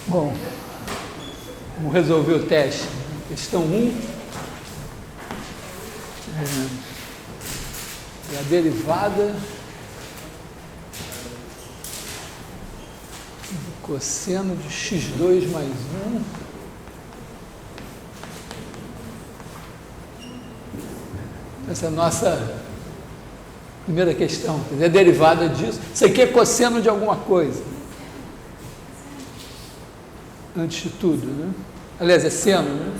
Bom, vamos resolver o teste. Questão 1 é a derivada do cosseno de x2 mais 1 essa é a nossa primeira questão, quer dizer, a derivada disso. Isso aqui é cosseno de alguma coisa. Antes de tudo, né? Aliás, é seno, né?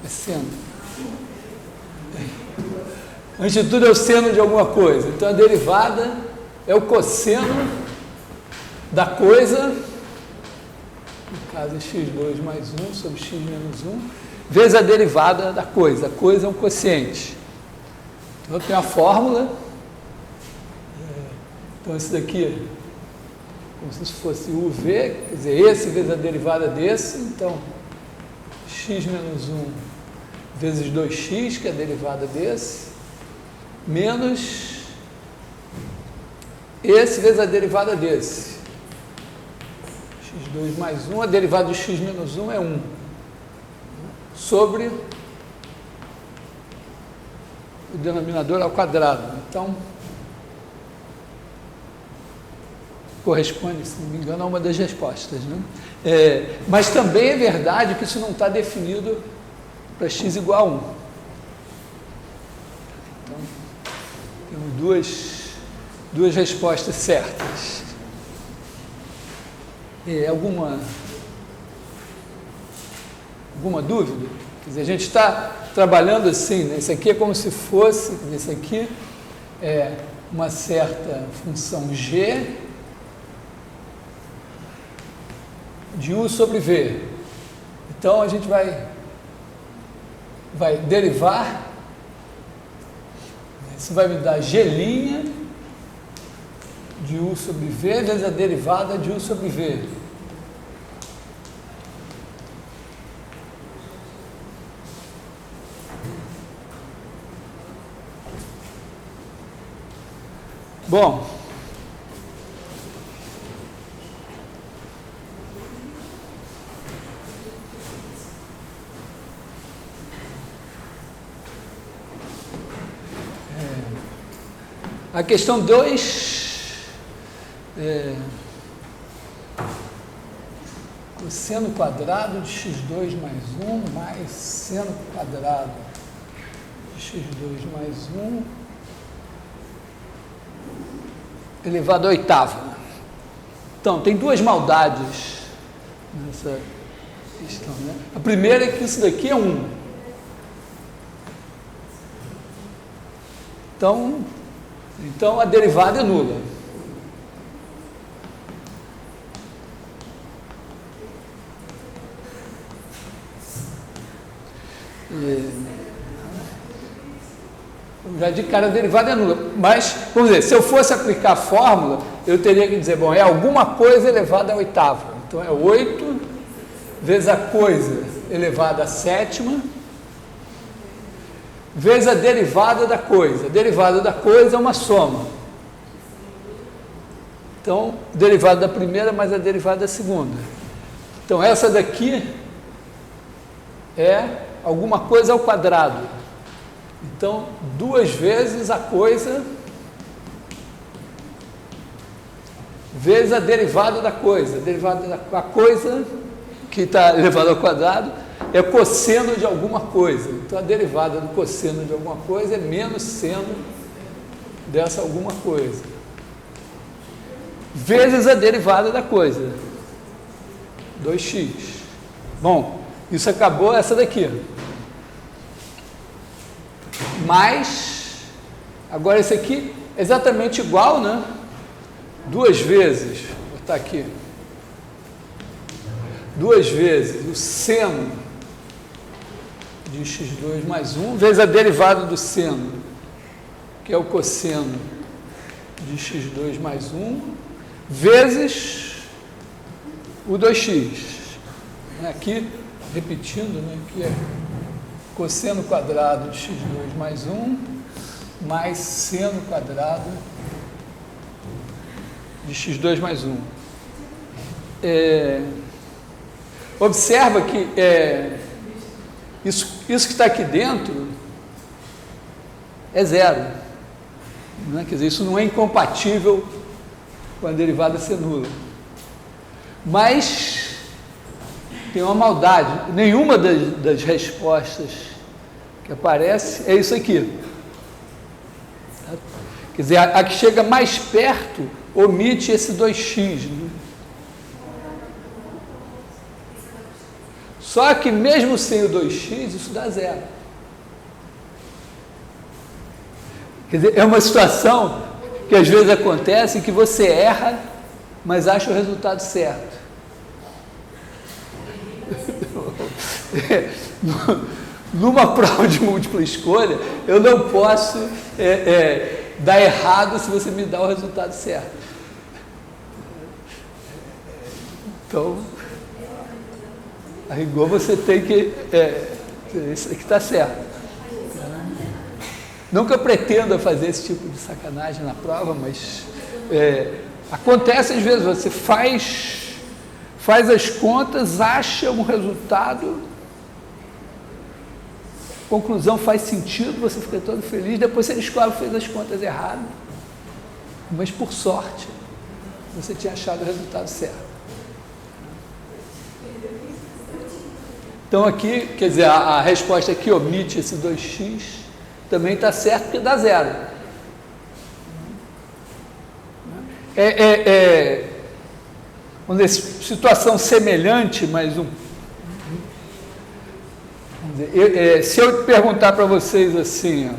É seno. Antes de tudo é o seno de alguma coisa. Então a derivada é o cosseno da coisa, no caso é x2 mais 1 sobre x menos 1, vezes a derivada da coisa. A coisa é um quociente. Então eu tenho a fórmula. Então esse daqui é como se fosse UV, quer dizer, esse vezes a derivada desse. Então x menos 1 vezes 2x, que é a derivada desse, menos esse vezes a derivada desse. x2 mais 1, a derivada de x menos 1 é 1, sobre o denominador ao quadrado. Então, corresponde, se não me engano, a uma das respostas, né? Mas também é verdade que isso não está definido para x igual a 1. Então, temos duas respostas certas. Alguma dúvida? Quer dizer, a gente está trabalhando assim, né? Isso aqui é como se fosse, isso aqui é uma certa função g de u sobre v. Então a gente vai derivar, isso vai me dar g' de u sobre v vezes a derivada de u sobre v. Bom, a questão 2, cosseno quadrado de x2 mais 1 mais seno quadrado de x2 mais 1 elevado à oitava. Então, tem duas maldades nessa questão, né? A primeira é que isso daqui é 1. Então a derivada é nula. Já de cara a derivada é nula. Mas, vamos dizer, se eu fosse aplicar a fórmula, eu teria que dizer, bom, é alguma coisa elevada à oitava. Então é 8 vezes a coisa elevada à sétima, vezes a derivada da coisa. A derivada da coisa é uma soma. Então, derivada da primeira mais a derivada da segunda. Então, essa daqui é alguma coisa ao quadrado. Então, 2 vezes a coisa vezes a derivada da coisa. A derivada da coisa, que está elevada ao quadrado, é cosseno de alguma coisa. Então, a derivada do cosseno de alguma coisa é menos seno dessa alguma coisa. Vezes a derivada da coisa. 2x. Bom, isso acabou essa daqui. Mais, agora esse aqui é exatamente igual, né? 2 vezes, vou botar aqui. 2 vezes o seno de x2 mais 1, vezes a derivada do seno, que é o cosseno de x2 mais 1, vezes o 2x. Aqui, repetindo, né, que é cosseno quadrado de x2 mais 1, mais seno quadrado de x2 mais 1. observa que isso que está aqui dentro é zero. Né? Quer dizer, isso não é incompatível com a derivada ser nula. Mas tem uma maldade. Nenhuma das respostas que aparece é isso aqui. Quer dizer, a que chega mais perto omite esse 2x. Né? Só que mesmo sem o 2x, isso dá zero. Quer dizer, é uma situação que às vezes acontece que você erra, mas acha o resultado certo. Numa prova de múltipla escolha, eu não posso dar errado se você me dá o resultado certo. Então, a rigor você tem que... isso aqui está certo. Nunca pretendo fazer esse tipo de sacanagem na prova, mas acontece às vezes, você faz as contas, acha um resultado, conclusão faz sentido, você fica todo feliz, depois você descobre que fez as contas erradas, mas por sorte, você tinha achado o resultado certo. Então aqui, quer dizer, a resposta aqui omite esse 2x, também está certo porque dá zero. Vamos dizer, situação semelhante, mas se eu perguntar para vocês assim,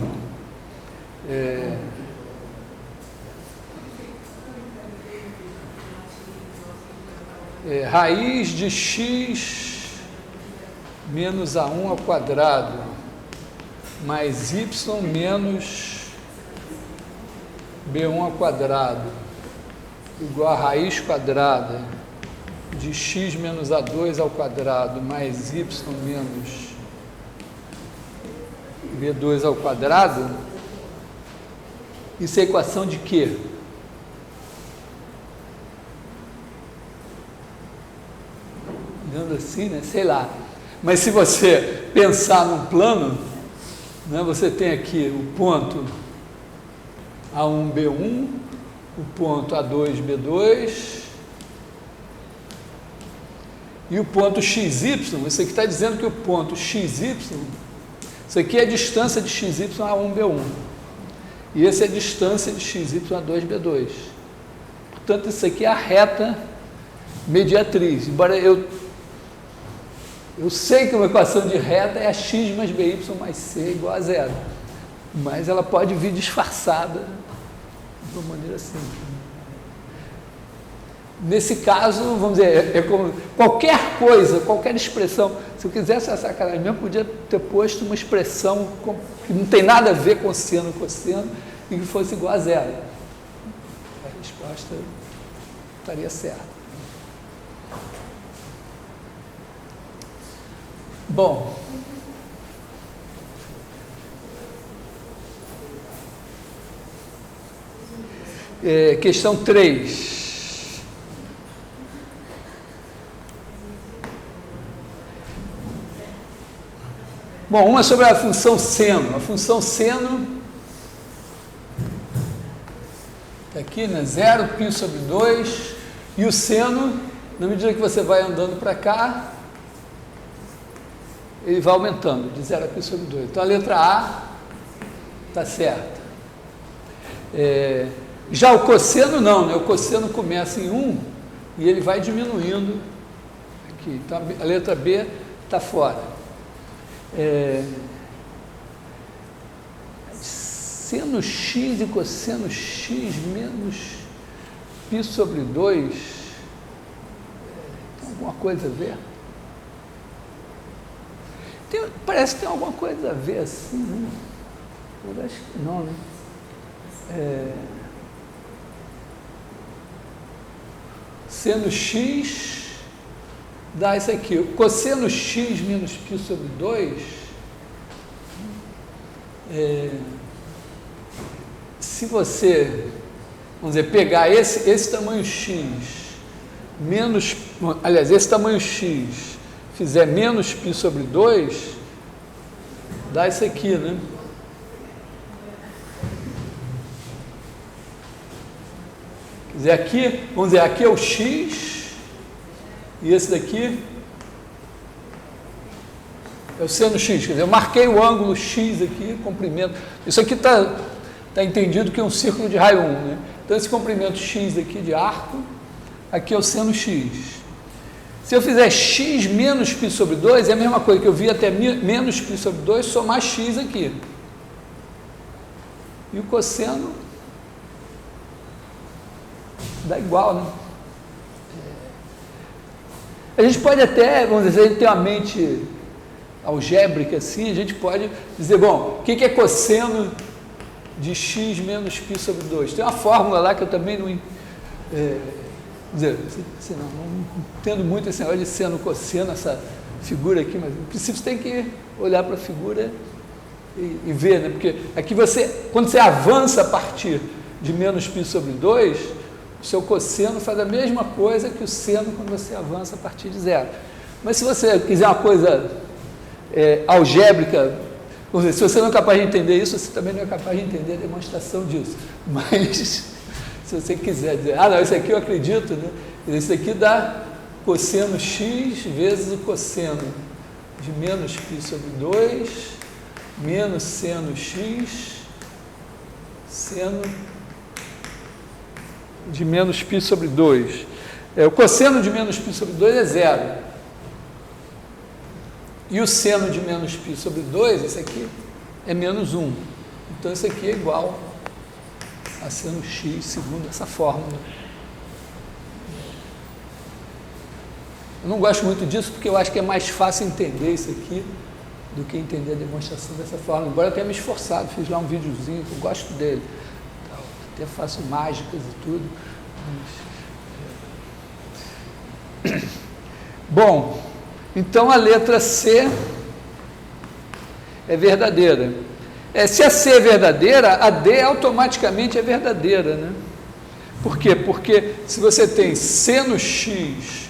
raiz de x menos a1 ao quadrado mais y menos b1 ao quadrado igual a raiz quadrada de x menos a2 ao quadrado mais y menos b2 ao quadrado, isso é equação de quê? Dando assim, né? Sei lá. Mas se você pensar num plano, né, você tem aqui o ponto A1, B1, o ponto A2, B2 e o ponto XY. Isso aqui está dizendo que o ponto XY, isso aqui é a distância de XY A1, B1 e essa é a distância de XY A2, B2. Portanto, isso aqui é a reta mediatriz. Embora eu sei que uma equação de reta é a x mais by mais c igual a zero, mas ela pode vir disfarçada de uma maneira simples. Nesse caso, vamos dizer, é como qualquer coisa, qualquer expressão, se eu quisesse essa sacanagem mesmo, podia ter posto uma expressão que não tem nada a ver com seno e cosseno e que fosse igual a zero. A resposta estaria certa. Bom, questão 3. Bom, uma sobre a função seno. A função seno está aqui, né? 0 π sobre 2, e o seno, na medida que você vai andando para cá, ele vai aumentando, de 0 a π sobre 2. Então, a letra A está certa. Já o cosseno não, né? O cosseno começa em 1 e ele vai diminuindo aqui. Então, a letra B está fora. Seno x e cosseno x menos π sobre 2, tem alguma coisa a ver? Parece que tem alguma coisa a ver assim, né? Eu acho que não, né? Seno x dá isso aqui. O cosseno x menos π sobre 2, se você, vamos dizer, pegar esse tamanho x, menos, aliás, esse tamanho x, fizer menos π sobre 2, dá isso aqui, né? Quer dizer, aqui, vamos dizer, aqui é o x, e esse daqui é o seno x. Quer dizer, eu marquei o ângulo x aqui, comprimento. Isso aqui está entendido que é um círculo de raio 1, né? Então, esse comprimento x aqui de arco, aqui é o seno x. Se eu fizer x menos π sobre 2, é a mesma coisa que eu vi até menos π sobre 2, somar x aqui. E o cosseno dá igual, né? A gente pode até, vamos dizer, a gente tem uma mente algébrica assim, a gente pode dizer, bom, o que é cosseno de x menos π sobre 2? Tem uma fórmula lá que eu também não entendo muito esse negócio de seno, cosseno, essa figura aqui, mas no princípio você tem que olhar para a figura e ver, né? Porque aqui quando você avança a partir de menos π sobre 2, o seu cosseno faz a mesma coisa que o seno quando você avança a partir de zero. Mas se você quiser uma coisa algébrica, vamos dizer, se você não é capaz de entender isso, você também não é capaz de entender a demonstração disso. Mas se você quiser dizer, não, isso aqui eu acredito, né? Isso aqui dá cosseno x vezes o cosseno de menos π sobre 2, menos seno x, seno de menos π sobre 2. O cosseno de menos π sobre 2 é zero. E o seno de menos π sobre 2, esse aqui, é menos 1. Então, isso aqui é igual a seno x, segundo essa fórmula. Eu não gosto muito disso, porque eu acho que é mais fácil entender isso aqui do que entender a demonstração dessa fórmula. Embora eu tenha me esforçado, fiz lá um videozinho, que eu gosto dele. Até faço mágicas e tudo. Bom, então a letra C é verdadeira. Se a C é verdadeira, a D automaticamente é verdadeira, né? Por quê? Porque se você tem seno x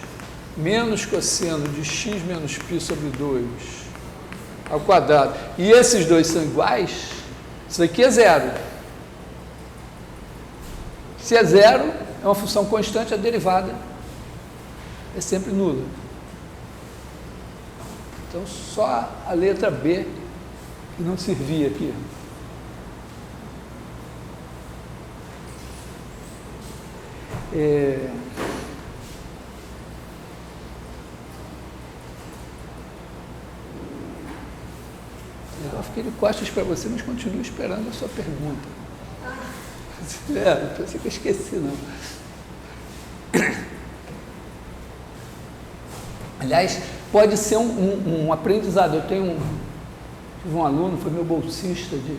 menos cosseno de x menos π sobre 2 ao quadrado, e esses dois são iguais, isso aqui é zero. Se é zero, é uma função constante, a derivada é sempre nula. Então, só a letra B que não servia aqui. Eu fiquei de costas para você, mas continuo esperando a sua pergunta. Não pensei que eu esqueci, não. Aliás, pode ser um aprendizado. Eu tive um aluno, foi meu bolsista de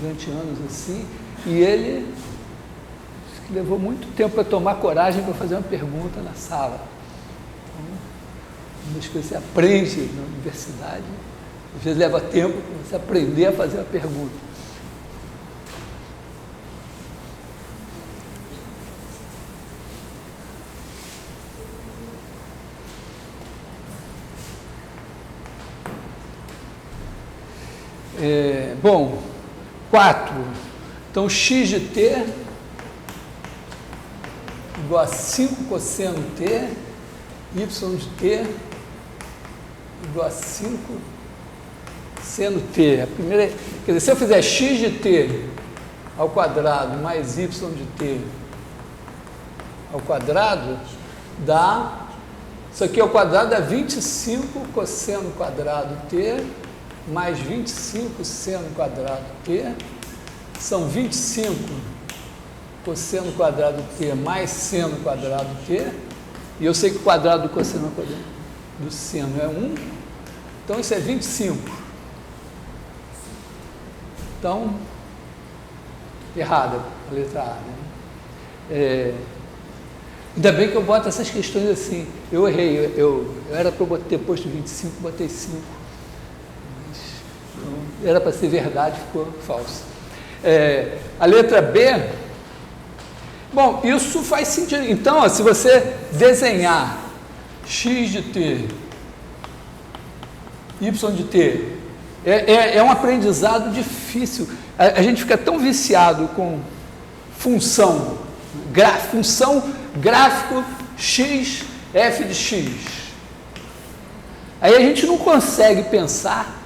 20 anos assim, e ele levou muito tempo para tomar coragem para fazer uma pergunta na sala. Então, uma das coisas que você aprende na universidade, às vezes leva tempo para você aprender a fazer a pergunta. Bom, 4. Então, x de t igual a 5 cosseno t, y de t igual a 5 seno t. A primeira, quer dizer, se eu fizer x de t ao quadrado mais y de t ao quadrado, dá, isso aqui ao quadrado é 25 cosseno quadrado t mais 25 seno quadrado t, são 25 cosseno quadrado t mais seno quadrado t, e eu sei que o quadrado do cosseno quadrado do seno é 1, então isso é 25. Então, errada a letra A, né? Ainda bem que eu boto essas questões assim, eu errei, eu era para ter posto 25, botei 5. Era para ser verdade, ficou falso. A letra B, bom, isso faz sentido. Então, se você desenhar x de t y de t. É um aprendizado difícil. A gente fica tão viciado com função gráfico x, f de x. Aí a gente não consegue pensar,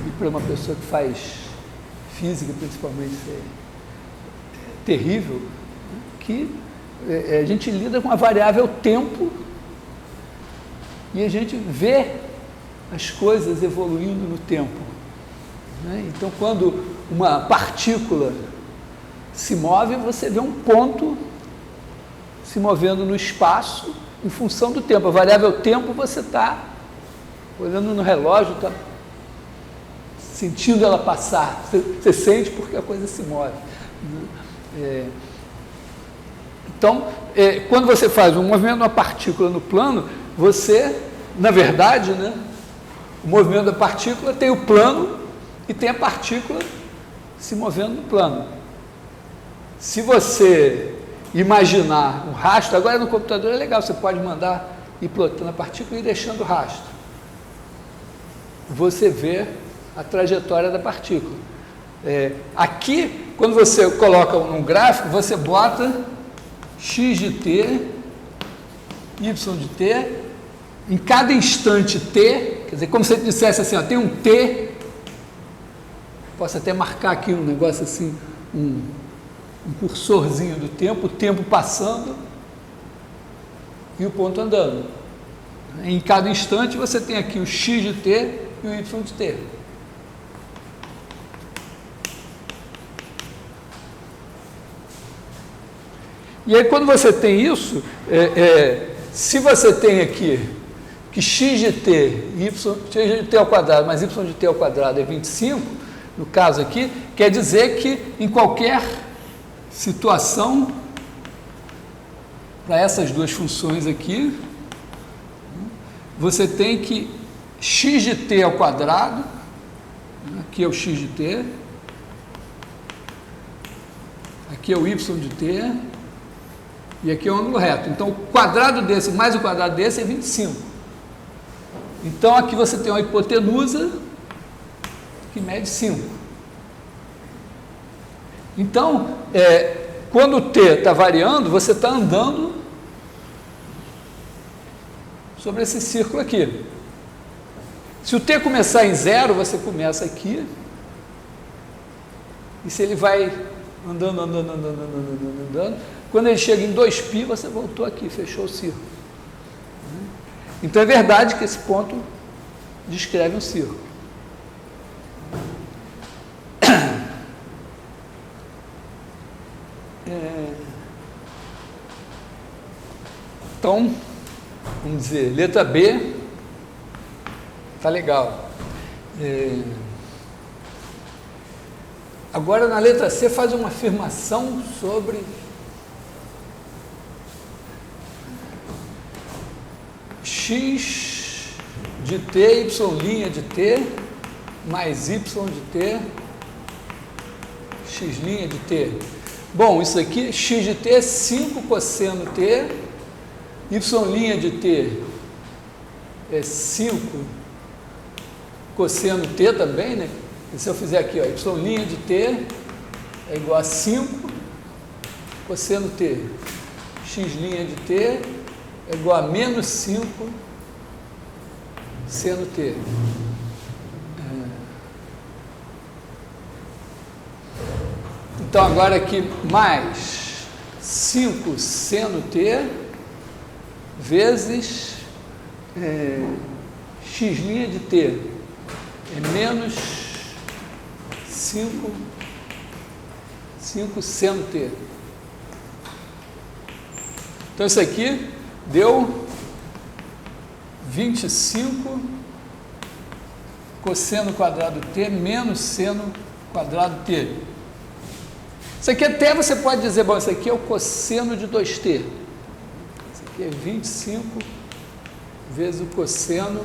e para uma pessoa que faz física principalmente é terrível, que a gente lida com a variável tempo e a gente vê as coisas evoluindo no tempo, né? Então, quando uma partícula se move, você vê um ponto se movendo no espaço em função do tempo. A variável tempo, você está olhando no relógio, está sentindo ela passar. Você sente porque a coisa se move, né? Então, quando você faz um movimento de uma partícula no plano, você, na verdade, né, o movimento da partícula tem o plano e tem a partícula se movendo no plano. Se você imaginar um rastro, agora no computador é legal, você pode mandar ir plotando a partícula e ir deixando o rastro. Você vê a trajetória da partícula. Aqui, quando você coloca num gráfico, você bota x de t, y de t, em cada instante t, quer dizer, como se você dissesse assim, ó, tem um t, posso até marcar aqui um negócio assim, um cursorzinho do tempo, o tempo passando e o ponto andando. Em cada instante você tem aqui o x de t e o y de t. E aí, quando você tem isso, se você tem aqui que x de t, x de t ao quadrado mais y de t ao quadrado é 25, no caso aqui, quer dizer que em qualquer situação, para essas duas funções aqui, você tem que x de t ao quadrado, aqui é o x de t, aqui é o y de t, e aqui é o ângulo reto. Então, o quadrado desse mais o quadrado desse é 25. Então, aqui você tem uma hipotenusa que mede 5. Então, quando o t está variando, você está andando sobre esse círculo aqui. Se o t começar em 0, você começa aqui. E se ele vai andando, quando ele chega em 2π, você voltou aqui, fechou o círculo. Então é verdade que esse ponto descreve um círculo. Então, vamos dizer, letra B, tá legal. Agora, na letra C, faz uma afirmação sobre x de t, y' de t, mais y de t, x' de t. Bom, isso aqui, x de t é 5 cosseno t, y' de t é 5 cosseno t também, né? E se eu fizer aqui, ó, y' de t é igual a 5 cosseno t, x' de t é igual a menos 5 seno t. Então, agora aqui, mais 5 seno t vezes x' de t é menos 5 seno t. Então, isso aqui deu 25 cosseno quadrado t menos seno quadrado t. Isso aqui até você pode dizer, bom, isso aqui é o cosseno de 2t. Isso aqui é 25 vezes o cosseno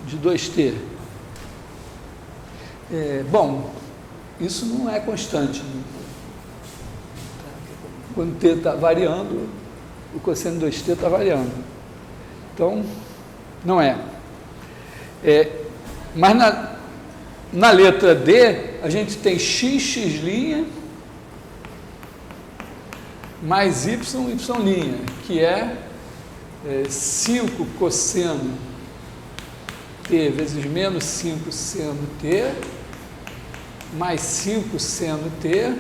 de 2t. Bom, isso não é constante, né? Quando t está variando, o cosseno de 2t está variando. Então, Não é. Mas na letra D, a gente tem x' mais y', que é 5 cosseno t vezes menos 5 seno t, mais 5 seno t,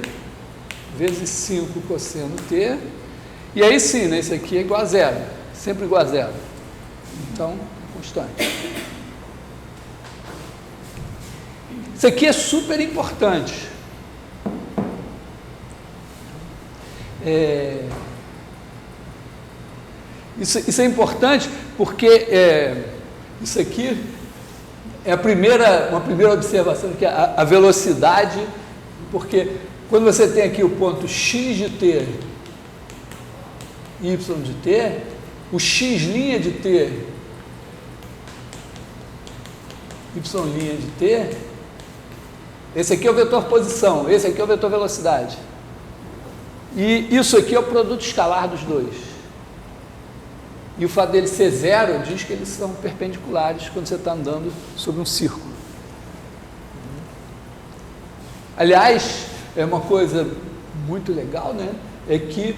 vezes 5 cosseno t, e aí sim, né, isso aqui é igual a zero, sempre igual a zero. Então, constante. Isso aqui é super importante. Isso é importante porque isso aqui é uma primeira observação, que é a velocidade, porque quando você tem aqui o ponto x de t, y de t, o x' de t, y' de t, esse aqui é o vetor posição, esse aqui é o vetor velocidade. E isso aqui é o produto escalar dos dois. E o fato dele ser zero diz que eles são perpendiculares quando você está andando sobre um círculo. Aliás, é uma coisa muito legal, né? É que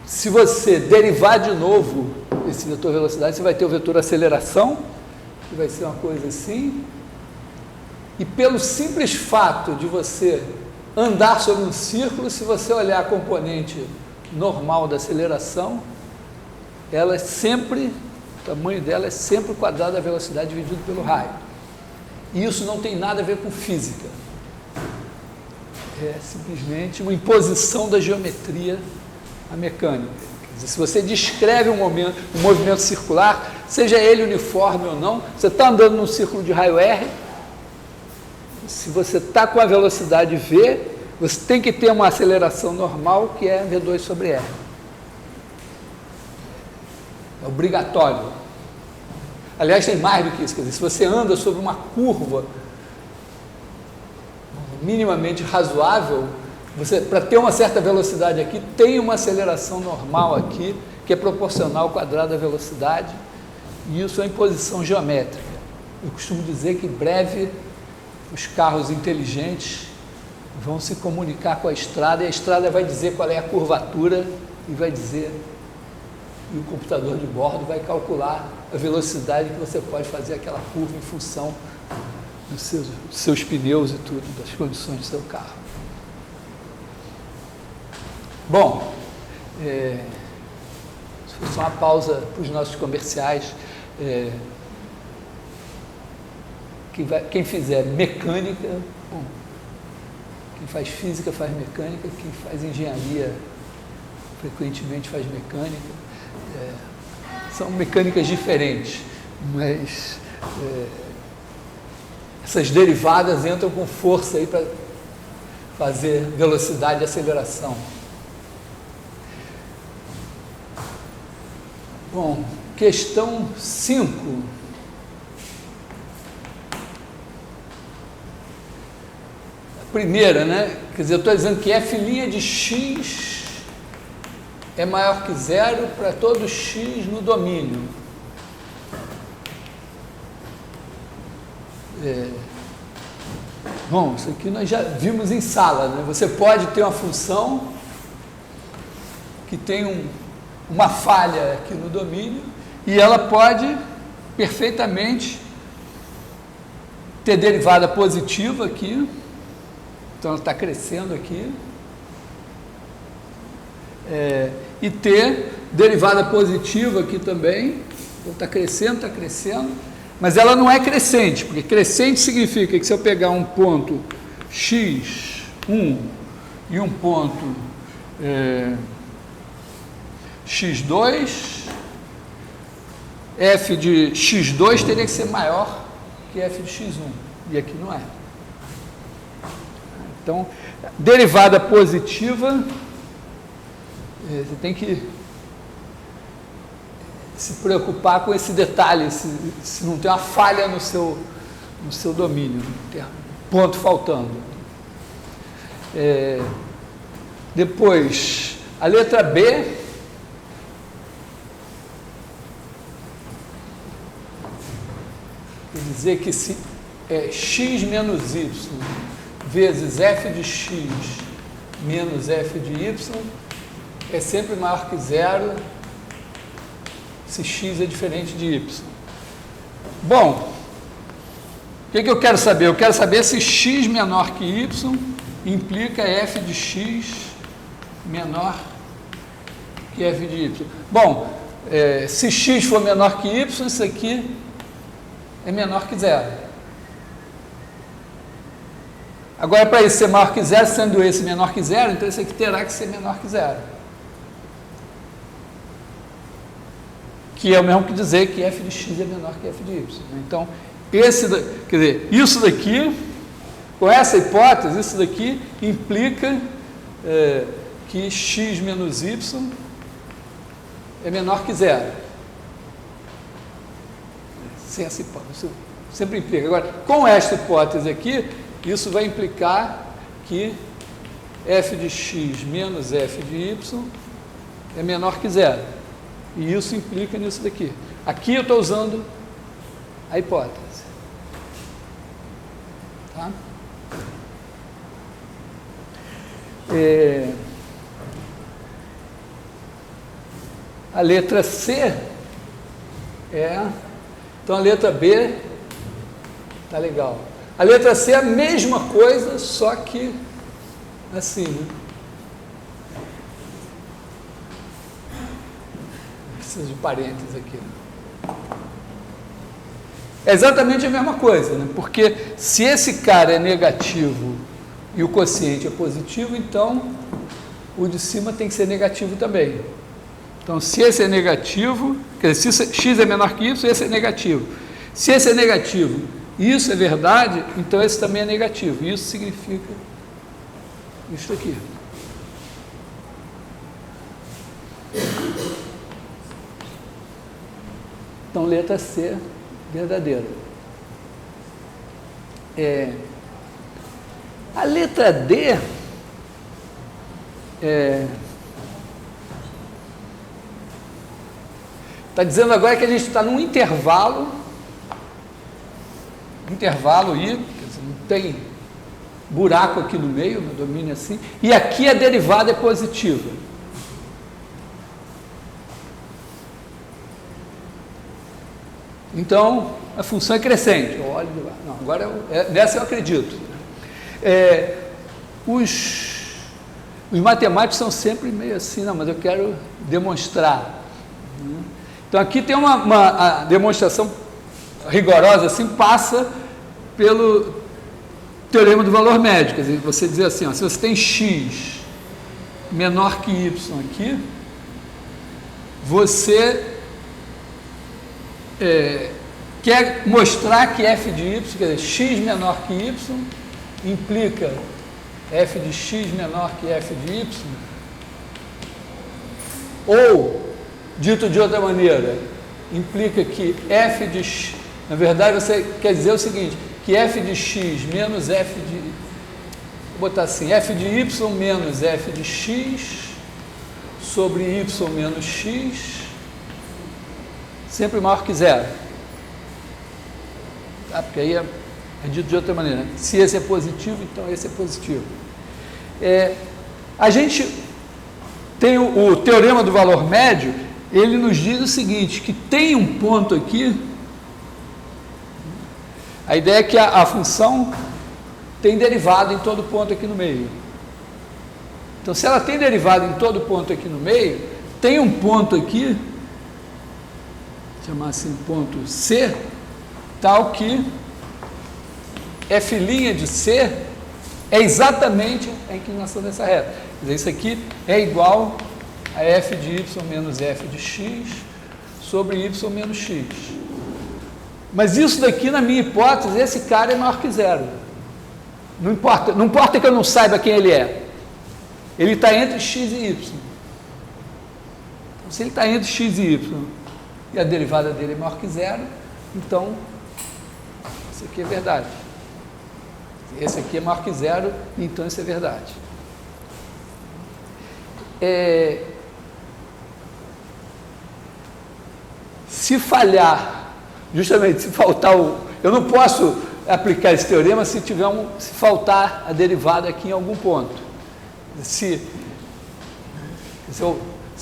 se você derivar de novo esse vetor velocidade, você vai ter o vetor aceleração, que vai ser uma coisa assim. E pelo simples fato de você andar sobre um círculo, se você olhar a componente normal da aceleração, ela é sempre, o tamanho dela é sempre o quadrado da velocidade dividido pelo raio. E isso não tem nada a ver com física. É simplesmente uma imposição da geometria à mecânica. Quer dizer, se você descreve um movimento circular, seja ele uniforme ou não, você está andando num círculo de raio R, se você está com a velocidade v, você tem que ter uma aceleração normal, que é v2 sobre r. É obrigatório. Aliás, tem mais do que isso. Quer dizer, se você anda sobre uma curva minimamente razoável, você, para ter uma certa velocidade aqui, tem uma aceleração normal aqui, que é proporcional ao quadrado da velocidade, e isso é imposição geométrica. Eu costumo dizer que em breve os carros inteligentes vão se comunicar com a estrada, e a estrada vai dizer qual é a curvatura, e vai dizer, e o computador de bordo vai calcular a velocidade que você pode fazer aquela curva em função dos seus pneus e tudo, das condições do seu carro. Bom, só uma pausa para os nossos comerciais. Quem fizer mecânica, bom, quem faz física faz mecânica, quem faz engenharia frequentemente faz mecânica. São mecânicas diferentes, mas essas derivadas entram com força aí para fazer velocidade e aceleração. Bom, questão 5. Primeira, né? Quer dizer, eu estou dizendo que f' de x é maior que zero para todo x no domínio. Bom, isso aqui nós já vimos em sala, né? Você pode ter uma função que tem uma falha aqui no domínio e ela pode perfeitamente ter derivada positiva aqui. Então, ela está crescendo aqui. E ter derivada positiva aqui também. Então, está crescendo, mas ela não é crescente, porque crescente significa que se eu pegar um ponto x1 e um ponto x2, f de x2 teria que ser maior que f de x1, e aqui não é. Então, derivada positiva, você tem que se preocupar com esse detalhe, se não tem uma falha no seu domínio, não tem ponto faltando. Depois, a letra B, dizer que se x menos y vezes f de x menos f de y é sempre maior que zero se x é diferente de y. Bom, o que eu quero saber? Eu quero saber se x menor que y implica f de x menor que f de y. Bom, se x for menor que y, isso aqui é menor que zero. Agora, para isso ser maior que zero, sendo esse menor que zero, então esse aqui terá que ser menor que zero. Que é o mesmo que dizer que f de x é menor que f de y. Então, quer dizer, isso daqui, com essa hipótese, isso daqui implica que x menos y é menor que zero. Sem essa hipótese, isso sempre implica. Agora, com esta hipótese aqui, isso vai implicar que f de x menos f de y é menor que zero. E isso implica nisso daqui. Aqui eu estou usando a hipótese. Tá? A letra C então a letra B tá legal. A letra C é a mesma coisa, só que assim, né? Preciso de parênteses aqui. É exatamente a mesma coisa, né? Porque se esse cara é negativo e o quociente é positivo, então o de cima tem que ser negativo também. Então, se esse é negativo, quer dizer, se x é menor que y, esse é negativo. Se esse é negativo e isso é verdade, então esse também é negativo. Isso significa isso aqui. Então, letra C, verdadeira. A letra D está dizendo agora que a gente está num intervalo aí, quer dizer, não tem buraco aqui no meio, no domínio assim, e aqui a derivada é positiva. Então, a função é crescente. Olha, não, agora nessa eu acredito. Os matemáticos são sempre meio assim, não, mas eu quero demonstrar. Então, aqui tem a demonstração rigorosa, assim, passa pelo teorema do valor médio. Quer dizer, você dizer assim, ó, se você tem x menor que y aqui, você quer mostrar que f de y, quer dizer, x menor que y, implica f de x menor que f de y, ou, dito de outra maneira, implica que f de x, na verdade você quer dizer o seguinte, que f de x menos f de, vou botar assim, f de y menos f de x sobre y menos x, sempre maior que zero. Tá? Porque aí é dito de outra maneira. Se esse é positivo, então esse é positivo. A gente tem o teorema do valor médio, ele nos diz o seguinte, que tem um ponto aqui, a ideia é que a função tem derivada em todo ponto aqui no meio. Então, se ela tem derivada em todo ponto aqui no meio, tem um ponto aqui, chamar assim ponto C, tal que f' de C é exatamente a inclinação dessa reta. Quer dizer, isso aqui é igual a f de y menos f de x sobre y menos x. Mas isso daqui, na minha hipótese, esse cara é maior que zero. Não importa que eu não saiba quem ele é. Ele está entre x e y. Então, se ele está entre x e y e a derivada dele é maior que zero, então isso aqui é verdade. Esse aqui é maior que zero, então isso é verdade. Se falhar, justamente se faltar eu não posso aplicar esse teorema se faltar a derivada aqui em algum ponto. Se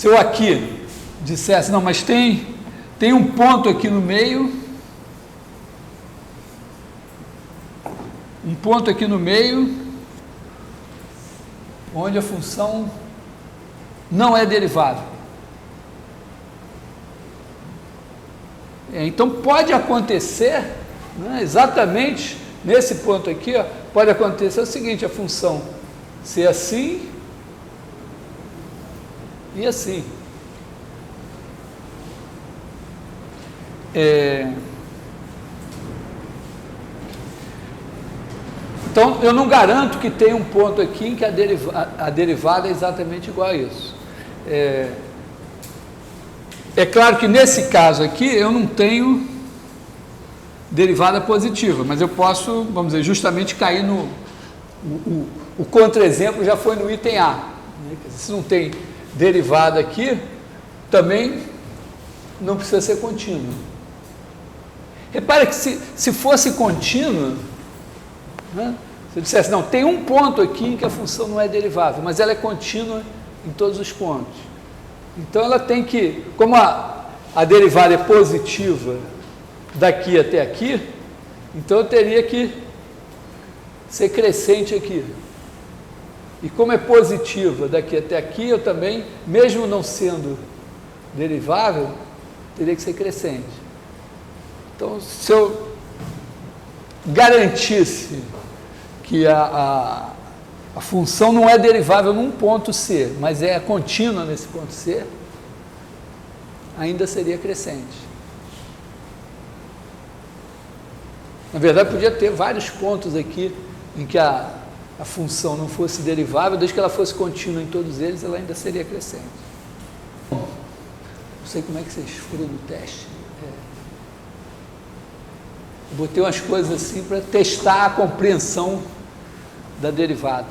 eu aqui dissesse, não, mas tem um ponto aqui no meio, onde a função não é derivável. Então pode acontecer, né, exatamente nesse ponto aqui, ó, pode acontecer o seguinte, a função ser assim e assim. Então, eu não garanto que tenha um ponto aqui em que a derivada é exatamente igual a isso. É claro que nesse caso aqui eu não tenho derivada positiva, mas eu posso, vamos dizer, justamente cair no... O contra-exemplo já foi no item A. Né? Se não tem derivada aqui, também não precisa ser contínuo. Repare que se fosse contínuo, né? Se eu dissesse, não, tem um ponto aqui em que a função não é derivável, mas ela é contínua em todos os pontos. Então ela tem que, como a derivada é positiva daqui até aqui, então eu teria que ser crescente aqui. E como é positiva daqui até aqui, eu também, mesmo não sendo derivável, teria que ser crescente. Então, se eu garantisse que a função não é derivável num ponto C, mas é contínua nesse ponto C, ainda seria crescente. Na verdade, podia ter vários pontos aqui em que a função não fosse derivável, desde que ela fosse contínua em todos eles, ela ainda seria crescente. Não sei como é que vocês foram no teste. Eu botei umas coisas assim para testar a compreensão da derivada.